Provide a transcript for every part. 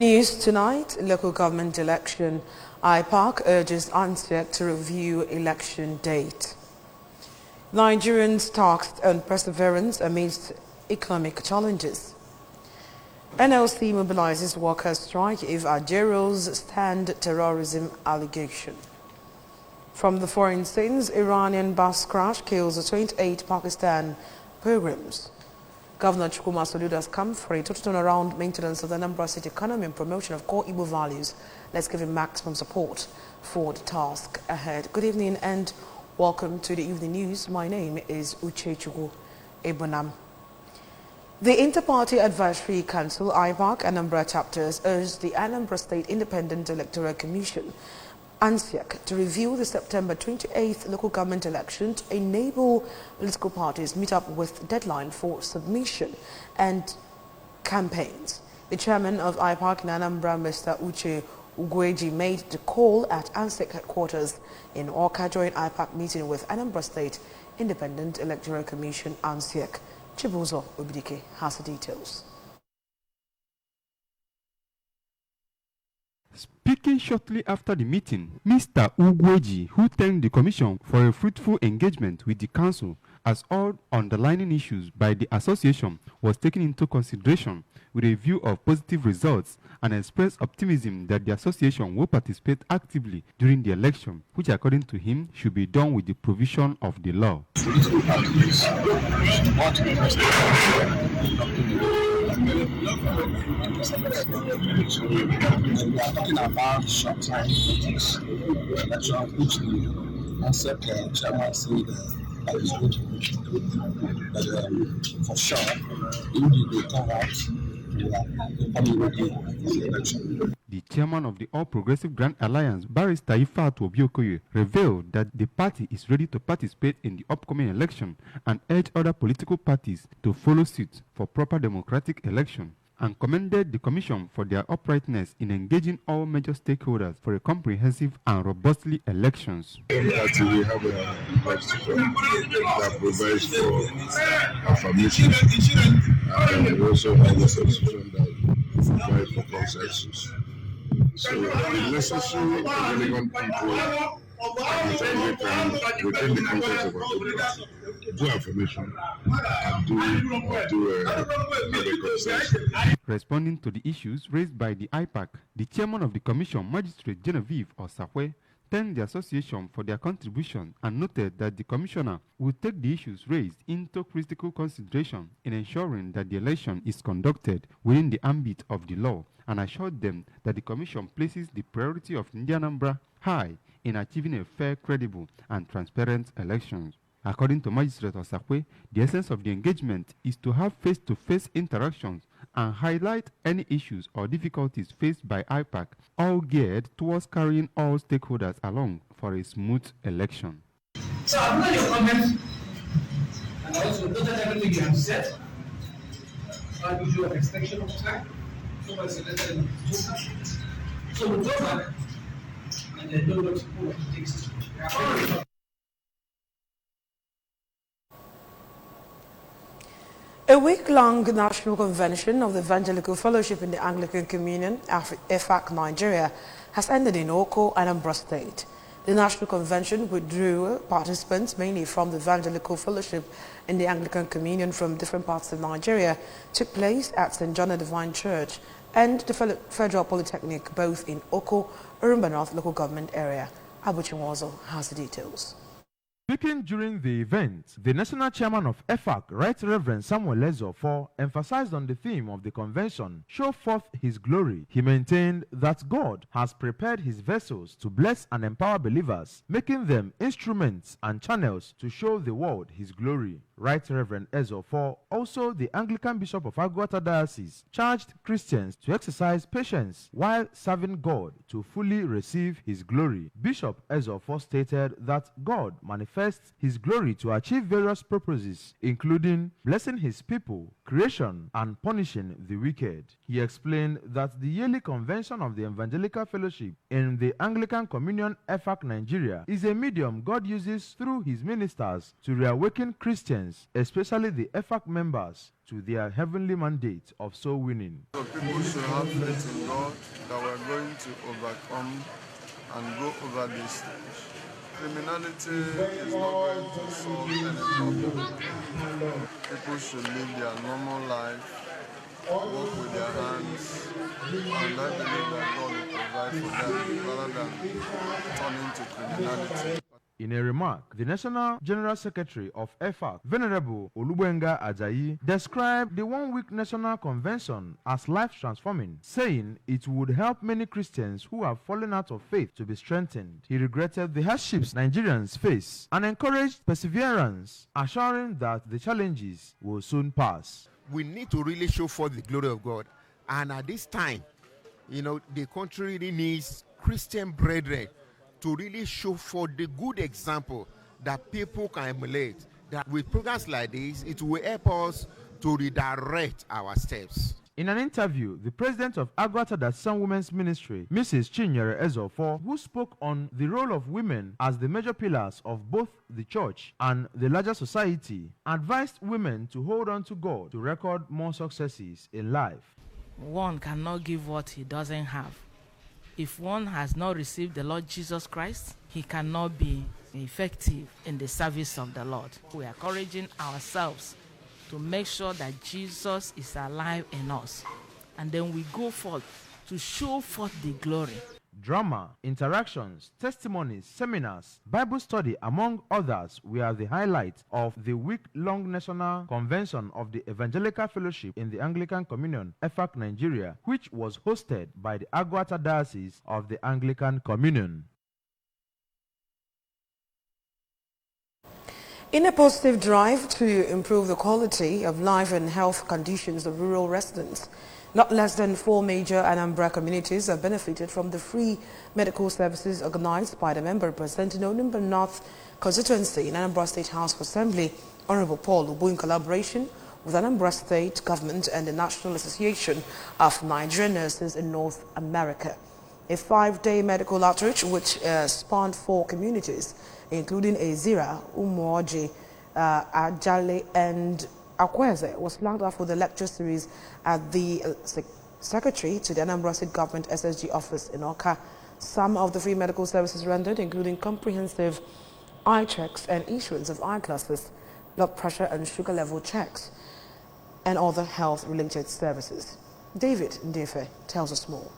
News tonight, local government election. IPAC urges ANSEC to review election date. Nigerians tasked on perseverance amidst economic challenges. NLC mobilizes workers' strike if Algerians stand terrorism allegation. From the foreign scenes, Iranian bus crash kills 28 Pakistan pilgrims. Governor Chukwuma Soludo has come for a total turnaround maintenance of the Anambra State economy and promotion of core Igbo values. Let's give him maximum support for the task ahead. Good evening and welcome to the evening news. My name is Uchechukwu Ebonam. The Inter-Party Advisory Council, IPAC, Anambra chapters urged the Anambra State Independent Electoral Commission, ANSEC, to review the September 28th local government election to enable political parties meet up with deadline for submission and campaigns. The chairman of IPAC in Anambra, Mr. Uche Ugweji, made the call at ANSEC headquarters in Awka during IPAC meeting with Anambra State Independent Electoral Commission, ANSEC. Chibuzo Obidike has the details. Speaking shortly after the meeting, Mr. Ugweji, who thanked the Commission for a fruitful engagement with the Council as all underlying issues by the Association was taken into consideration with a view of positive results, and expressed optimism that the Association will participate actively during the election, which according to him should be done with the provision of the law. We are talking about short-term meetings, election which the ANSEC chairman said that is good. But for sure, if they come out, they are probably ready for the election. The chairman of the All Progressive Grand Alliance, Barrister Ifeatu Obiokoye, revealed that the party is ready to participate in the upcoming election and urged other political parties to follow suit for proper democratic election, and commended the Commission for their uprightness in engaging all major stakeholders for a comprehensive and robustly elections. We have a legislation that provides for affirmation, and we also have a substitution that provides for consensus. So the necessary relevant people at any time within the context of our democracy do affirmation and do a consensus. Responding to the issues raised by the IPAC, the chairman of the Commission, Magistrate Genevieve Osakwe, thanked the association for their contribution and noted that the commissioner will take the issues raised into critical consideration in ensuring that the election is conducted within the ambit of the law, and assured them that the commission places the priority of Anambra high in achieving a fair, credible, and transparent elections. According to Magistrate Osakwe, the essence of the engagement is to have face-to-face interactions and highlight any issues or difficulties faced by IPAC, all geared towards carrying all stakeholders along for a smooth election. So I've heard your comments, and I also noted everything you have said. I'll give you an extension of time. So we'll go back and then do what it takes. A week-long national convention of the Evangelical Fellowship in the Anglican Communion, EFAC Nigeria, has ended in Oko, Anambra State. The national convention withdrew participants mainly from the Evangelical Fellowship in the Anglican Communion from different parts of Nigeria, took place at St. John the Divine Church and the Federal Polytechnic, both in Oko, Urumba North local government area. Abuchinwazo has the details. Speaking during the event, the national chairman of EFAC, Right Reverend Samuel Ezeofor, emphasized on the theme of the convention, Show Forth His Glory. He maintained that God has prepared his vessels to bless and empower believers, making them instruments and channels to show the world his glory. Right Reverend Ezeofor, also the Anglican Bishop of Agwata Diocese, charged Christians to exercise patience while serving God to fully receive his glory. Bishop Ezeofor stated that God manifests his glory to achieve various purposes, including blessing his people, creation and punishing the wicked. He explained that the yearly convention of the Evangelical Fellowship in the Anglican Communion EFAC Nigeria is a medium God uses through his ministers to reawaken Christians, especially the EFAC members, to their heavenly mandate of soul winning. So people should have faith in God that we're going to overcome and go over this stage. Criminality is not going to solve any problem. People should live their normal life, work with their hands, and I believe that God will provide for them rather than turning to criminality. In a remark, the National General Secretary of EFAC, Venerable Olubenga Ajayi, described the one-week National Convention as life-transforming, saying it would help many Christians who have fallen out of faith to be strengthened. He regretted the hardships Nigerians face and encouraged perseverance, assuring that the challenges will soon pass. We need to really show forth the glory of God. And at this time, the country really needs Christian brethren to really show for the good example that people can emulate. That with programs like this, it will help us to redirect our steps. In an interview, the president of Agwata Dasan Women's Ministry, Mrs. Chinyere Ezofo, who spoke on the role of women as the major pillars of both the church and the larger society, advised women to hold on to God to record more successes in life. One cannot give what he doesn't have. If one has not received the Lord Jesus Christ, he cannot be effective in the service of the Lord. We are encouraging ourselves to make sure that Jesus is alive in us. And then we go forth to show forth the glory. Drama, interactions, testimonies, seminars, Bible study, among others, were the highlights of the week-long National Convention of the Evangelical Fellowship in the Anglican Communion, EFAC Nigeria, which was hosted by the Agwata Diocese of the Anglican Communion. In a positive drive to improve the quality of life and health conditions of rural residents, not less than 4 major Anambra communities have benefited from the free medical services organized by the member representing Onumba North constituency in Anambra State House of Assembly, Honorable Paul Ubu, in collaboration with Anambra State Government and the National Association of Nigerian Nurses in North America. A 5-day medical outreach which spanned 4 communities, including Ezira, Umuoji, Ajale and Akweze, was flagged off with a lecture series at the Secretary to the Anambra State Government SSG office in Oka. Some of the free medical services rendered, including comprehensive eye checks and issuance of eyeglasses, blood pressure and sugar level checks, and other health-related services. David Ndefe tells us more.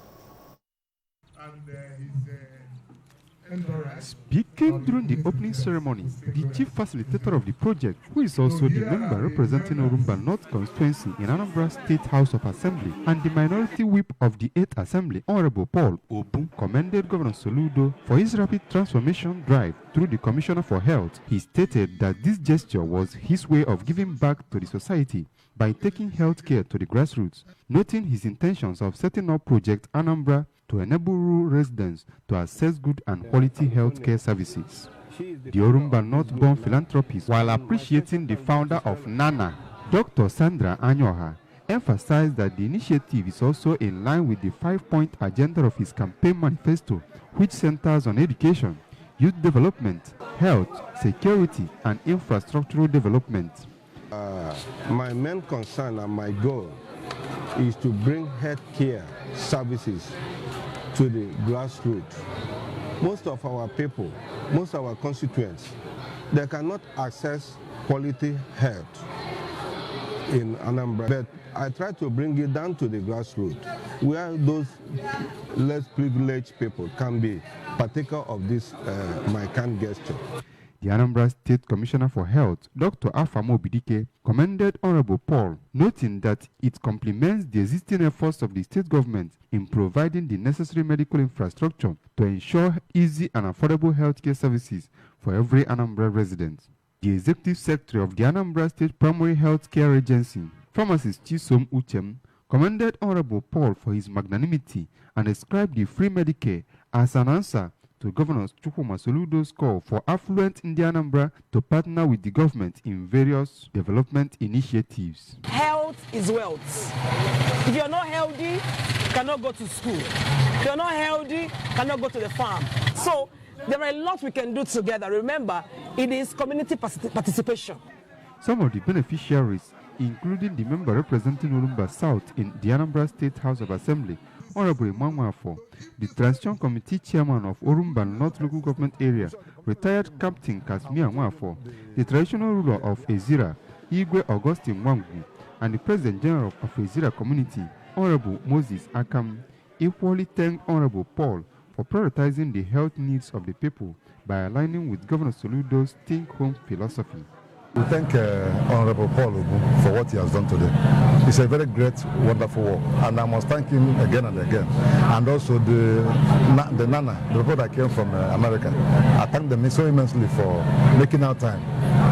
Speaking during the opening ceremony, the chief facilitator of the project, who is also the member representing Orumba North constituency in Anambra State House of Assembly and the minority whip of the 8th Assembly, Honorable Paul Obu, commended Governor Soludo for his rapid transformation drive through the Commissioner for Health. He stated that this gesture was his way of giving back to the society by taking health care to the grassroots, noting his intentions of setting up Project Anambra to enable rural residents to access good and quality health care services. The Orumba North-born philanthropist, while appreciating the founder of NANA, Dr. Sandra Anyoha, emphasized that the initiative is also in line with the 5-point agenda of his campaign manifesto, which centers on education, youth development, health, security, and infrastructural development. My main concern and my goal is to bring health care services to the grassroots. Most of our people, most of our constituents, they cannot access quality health in Anambra. But I try to bring it down to the grassroots, where those less privileged people can be partaker of this my kind gesture. The Anambra State Commissioner for Health, Dr. Afamo Bidike, commended Honorable Paul, noting that it complements the existing efforts of the state government in providing the necessary medical infrastructure to ensure easy and affordable healthcare services for every Anambra resident. The Executive Secretary of the Anambra State Primary Health Care Agency, Pharmacist Chisom Uchem, commended Honorable Paul for his magnanimity and described the free Medicare as an answer to Governor Chukwuma Soludo's call for affluent Indianambra to partner with the government in various development initiatives. Health is wealth. If you're not healthy, you cannot go to school. If you're not healthy, you cannot go to the farm. So there are a lot we can do together. Remember, it is community participation. Some of the beneficiaries, including the member representing Orumba South in the Anambra State House of Assembly, Honorable Imamwafo, the Transition Committee Chairman of Orumba North Local Government Area, retired Captain Kasmia Nwafo, the traditional ruler of Ezira, Igwe Augustine Wangu, and the President General of Ezira Community, Honorable Moses Akam, equally thanked Honorable Paul for prioritizing the health needs of the people by aligning with Governor Soludo's Think Home philosophy. We thank Honorable Paul Ogun for what he has done today. It's a very great, wonderful work, and I must thank him again and again. And also the Nana, the people that came from America. I thank them so immensely for making our time,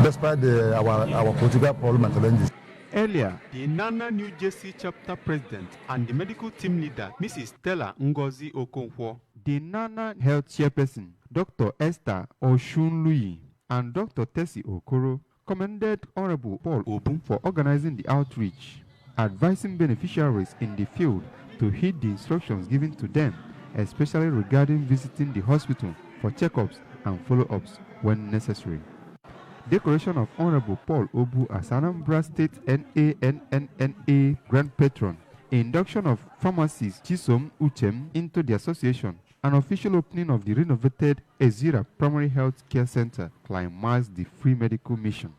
despite our political problem and challenges. Earlier, the Nana New Jersey chapter president and the medical team leader, Mrs. Stella Ngozi Okonkwo, the Nana health chairperson, Dr. Esther Oshunluyi, and Dr. Tessie Okoro, commended Honorable Paul Obu for organizing the outreach, advising beneficiaries in the field to heed the instructions given to them, especially regarding visiting the hospital for checkups and follow-ups when necessary. Decoration of Honorable Paul Obu as Anambra State NANNA Grand Patron, induction of pharmacist Chisom Uchem into the association, an official opening of the renovated Ezira Primary Health Care Center climaxed the free medical mission.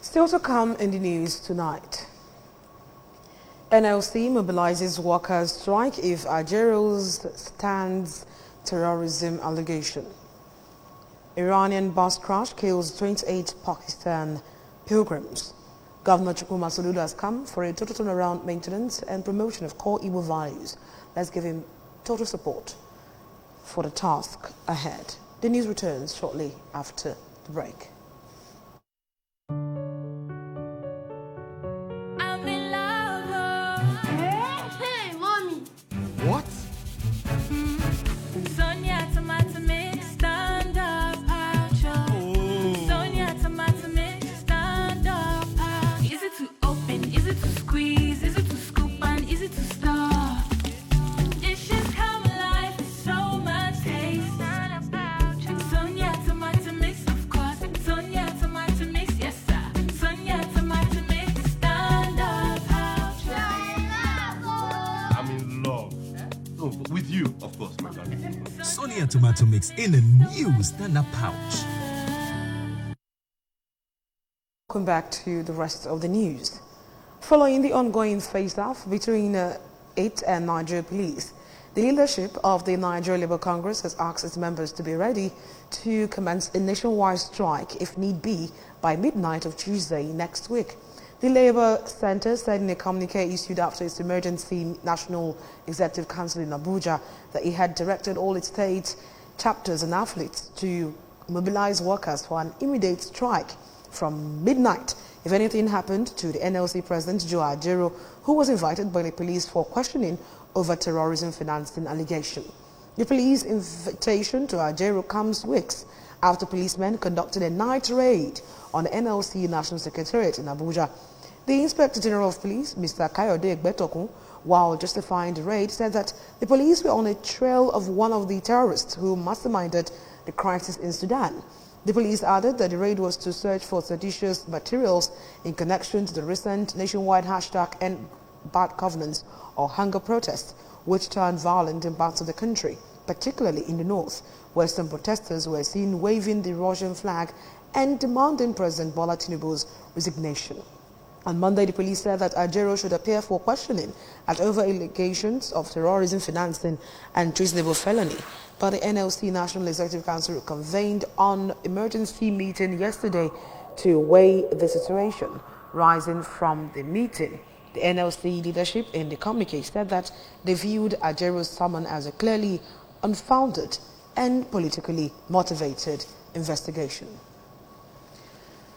Still to come in the news tonight. NLC mobilizes workers strike if Ajero's stands terrorism allegation. Iranian bus crash kills 28 Pakistan pilgrims. Governor Chukwuma Soludo has come for a total turnaround maintenance and promotion of core Igbo values. Let's give him total support for the task ahead. The news returns shortly after the break. I'm in love. Hey, mommy. What? Sonia tomato mix, stand up, oh. Sonia tomato mix, stand up. Easy to open, easy to squeeze, easy to scoop and easy to store. Dishes come alive with so much taste. Sonia tomato mix, of course. Sonia tomato mix, yes sir. Sonia tomato mix, stand up, I'm in love. Oh, with you, of course, my darling. Sonia tomato mix in a new stand-up pouch. Welcome back to the rest of the news. Following the ongoing face-off between it and Nigeria Police, the leadership of the Nigeria Labour Congress has asked its members to be ready to commence a nationwide strike, if need be, by midnight of Tuesday next week. The Labour Centre said in a communique issued after its emergency National Executive Council in Abuja that it had directed all its state chapters and affiliates to mobilize workers for an immediate strike from midnight if anything happened to the NLC President Joe Ajero, who was invited by the police for questioning over terrorism financing allegation. The police invitation to Ajero comes weeks after policemen conducted a night raid on the NLC National Secretariat in Abuja. The Inspector General of Police, Mr. Kayode Egbetokun, while justifying the raid, said that the police were on a trail of one of the terrorists who masterminded the crisis in Sudan. The police added that the raid was to search for seditious materials in connection to the recent nationwide hashtag End Bad Governance or hunger protests, which turned violent in parts of the country, particularly in the north, where some protesters were seen waving the Russian flag and demanding President Bola Tinubu's resignation. On Monday, the police said that Ajero should appear for questioning at over allegations of terrorism financing and treasonable felony. But the NLC National Executive Council convened an emergency meeting yesterday to weigh the situation. Rising from the meeting, the NLC leadership in the communique said that they viewed Ajero's summon as a clearly unfounded and politically motivated investigation.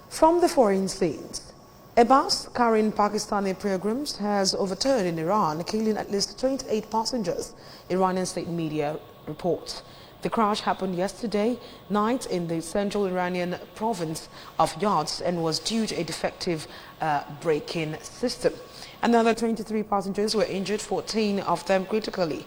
From the foreign scenes, A bus carrying Pakistani pilgrims has overturned in Iran, killing at least 28 passengers, Iranian state media reports. The crash happened yesterday night in the central Iranian province of Yazd and was due to a defective braking system. Another 23 passengers were injured, 14 of them critically.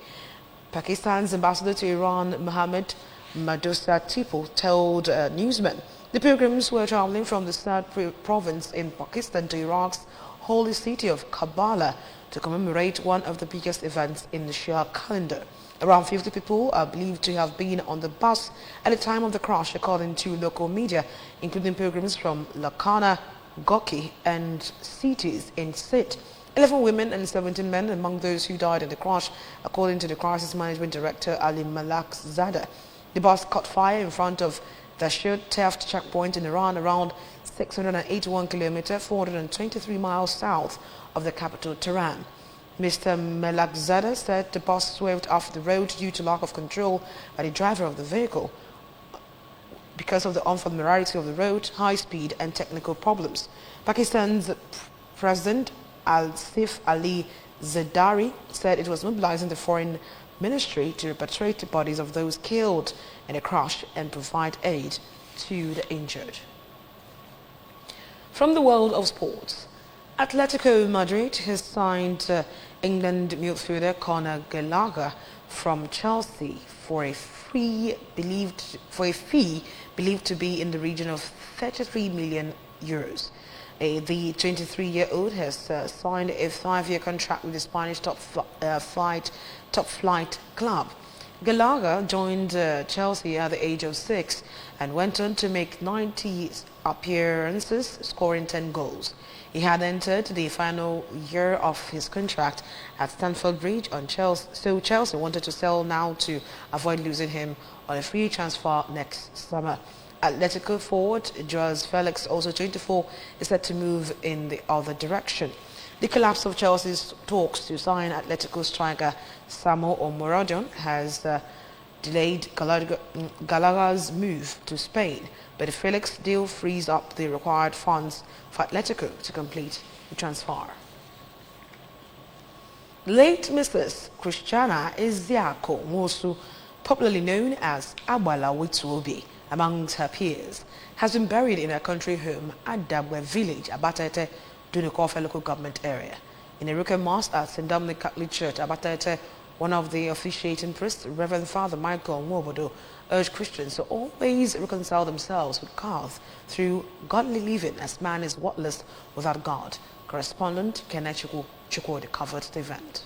Pakistan's ambassador to Iran, Mohammad Madusa Tipu, told newsmen the pilgrims were traveling from the third province in Pakistan to Iraq's holy city of Kabbalah to commemorate one of the biggest events in the Shia calendar. Around 50 people are believed to have been on the bus at the time of the crash, according to local media, including pilgrims from Lakhana, Goki and cities in Sindh. 11 women and 17 men among those who died in the crash, according to the crisis management director Ali Malak Zada. The bus caught fire in front of the Shir Theft checkpoint in Iran, around 681 kilometers, 423 miles south of the capital Tehran. Mr. Melakzadeh said the bus swerved off the road due to lack of control by the driver of the vehicle because of the unfamiliarity of the road, high speed and technical problems. Pakistan's President Asif Ali Zardari said it was mobilizing the foreign ministry to repatriate the bodies of those killed in the crash and provide aid to the injured. From the world of sports, Atletico Madrid has signed England midfielder Conor Gallagher from Chelsea for a fee believed to be in the region of 33 million euros. The 23-year-old has signed a 5-year contract with the Spanish top flight club. Gallagher joined Chelsea at the age of 6 and went on to make 90 appearances, scoring 10 goals. He had entered the final year of his contract at Stamford Bridge on Chelsea, so Chelsea wanted to sell now to avoid losing him on a free transfer next summer. Atletico forward Joao Felix, also 24, is set to move in the other direction. The collapse of Chelsea's talks to sign Atletico striker Samo Omorodion has delayed Gallagher's move to Spain, but the Felix deal frees up the required funds for Atletico to complete the transfer. Late Mrs. Christiana Eziako Mosu, popularly known as Abala Wituobi amongst her peers, has been buried in her country home at Dabwe village, Abatete, Dunikofe local government area. In a weekend mass at St. Dominic Catholic Church, Abatete, one of the officiating priests, Reverend Father Michael Nwobodo, urged Christians to always reconcile themselves with God through godly living, as man is worthless without God. Correspondent Kenneth Chukwudi covered the event.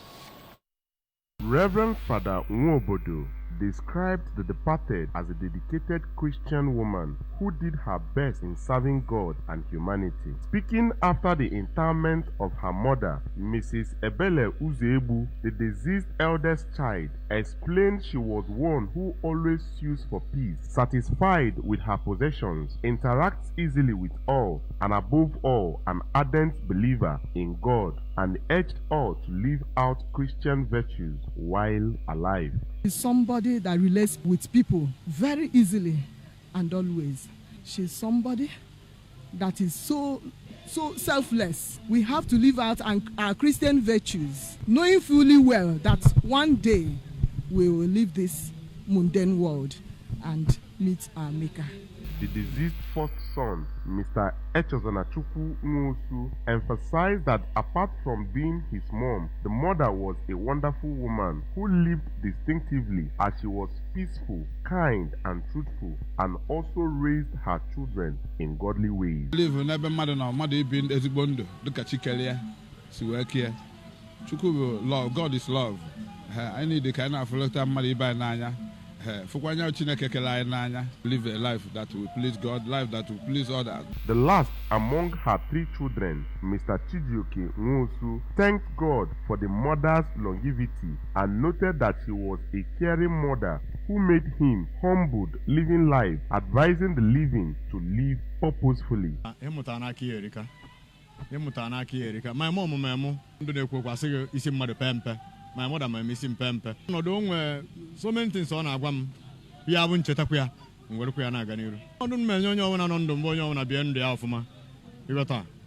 Reverend Father Nwobodo described the departed as a dedicated Christian woman who did her best in serving God and humanity. Speaking after the interment of her mother, Mrs. Ebele Uzebu, the deceased eldest child, explained she was one who always sues for peace, satisfied with her possessions, interacts easily with all, and above all, an ardent believer in God, and urged all to live out Christian virtues while alive. She's somebody that relates with people very easily and always. She's somebody that is so selfless. We have to live out our Christian virtues, knowing fully well that one day we will leave this mundane world and meet our Maker. The deceased first son, Mr. Echozanachukwu Nwosu, emphasized that apart from being his mom, the mother was a wonderful woman who lived distinctively as she was peaceful, kind, and truthful, and also raised her children in godly ways. Live never mother now, mother being ezigbondo, look at Chikelia, see work here. Chukwu love, God is love. I need the kind of lot of money by Nanya. Live a life that will please God, life that will please others. The last among her 3 children, Mr. Chijioke Nwosu, thanked God for the mother's longevity and noted that she was a caring mother who made him humbled, living life, advising the living to live purposefully. My mom, my mother, my missing pempe. No, don't so many things on our guam. We haven't chetaquia, and we're queer Naganiru. I don't know when I'm on the boy on a beyond the alpha.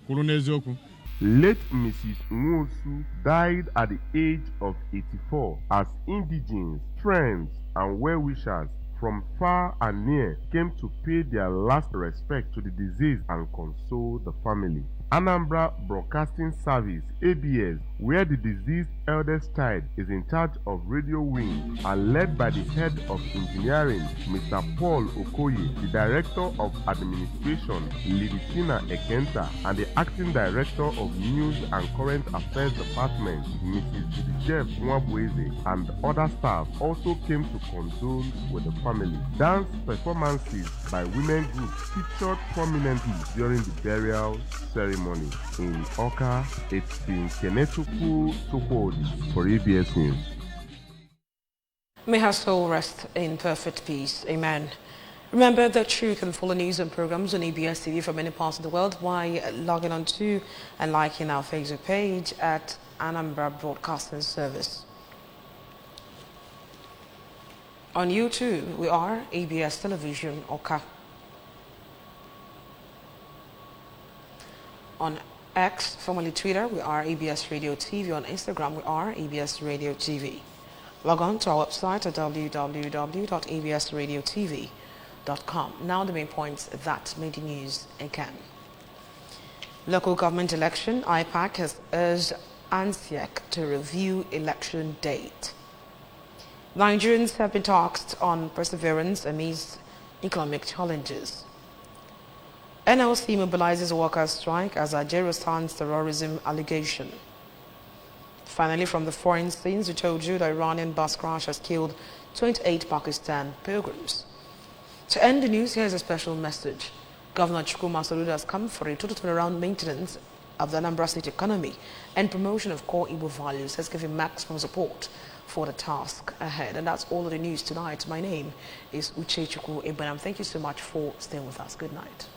kwuru n'eziokwu. Late Mrs. Nwosu died at the age of 84 as indigents, friends, and well-wishers from far and near came to pay their last respect to the deceased and console the family. Anambra Broadcasting Service, ABS, where the deceased eldest child is in charge of radio wing and led by the head of engineering, Mr. Paul Okoye, the director of administration, Lidicina Ekenta, and the acting director of news and current affairs department, Mrs. Jeff Nwabweze, and other staff also came to condole with the family. Dance performances by women groups featured prominently during the burial ceremony. In Oka, it's been Kenechukwu Chukwudi for ABS News. May her soul rest in perfect peace. Amen. Remember that you can follow news and programs on ABS TV from many parts of the world by logging on to and liking our Facebook page at Anambra Broadcasting Service. On YouTube, we are ABS Television Oka. On X, formerly Twitter, we are ABS Radio TV. On Instagram, we are ABS Radio TV. Log on to our website at www.absradiotv.com. Now the main points that made the news again. Local government election, IPAC has urged ANSEC to review election date. Nigerians have been tasked on perseverance amidst economic challenges. NLC mobilizes workers' strike as Algeria stands terrorism allegation. Finally, from the foreign scenes, we told you the Iranian bus crash has killed 28 Pakistan pilgrims. To end the news, here's a special message. Governor Chukwuma Soludo has come for a total turnaround maintenance of the Anambra State economy and promotion of core Igbo values, has given maximum support for the task ahead. And that's all of the news tonight. My name is Uche Chukwu Ibanam. Thank you so much for staying with us. Good night.